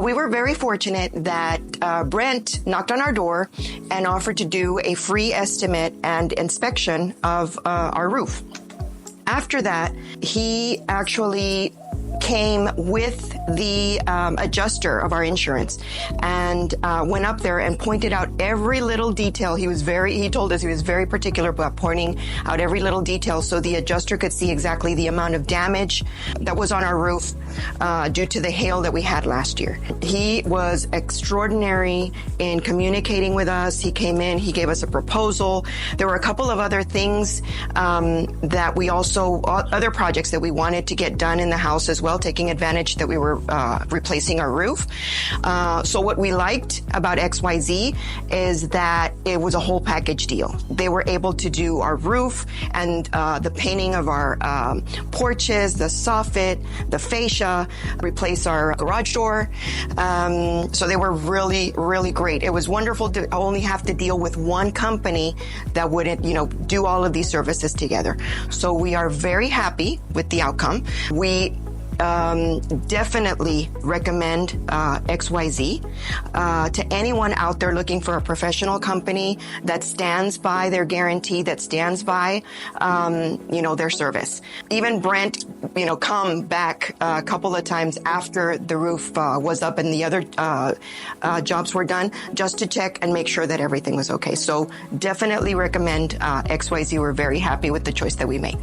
We were very fortunate that Brent knocked on our door and offered to do a free estimate and inspection of our roof. After that, he actually came with the adjuster of our insurance and went up there and pointed out every little detail. He told us he was very particular about pointing out every little detail so the adjuster could see exactly the amount of damage that was on our roof due to the hail that we had last year. He was extraordinary in communicating with us. He came in, he gave us a proposal. There were a couple of other things that we also, other projects that we wanted to get done in the house as well, taking advantage that we were replacing our roof. So what we liked about XYZ is that it was a whole package deal. They were able to do our roof and the painting of our porches, the soffit, the fascia, replace our garage door. So they were really, really great. It was wonderful to only have to deal with one company that wouldn't, do all of these services together. So we are very happy with the outcome. We definitely recommend XYZ to anyone out there looking for a professional company that stands by their guarantee, that stands by, their service. Even Brent, come back a couple of times after the roof was up and the other jobs were done just to check and make sure that everything was okay. So definitely recommend XYZ. We're very happy with the choice that we made.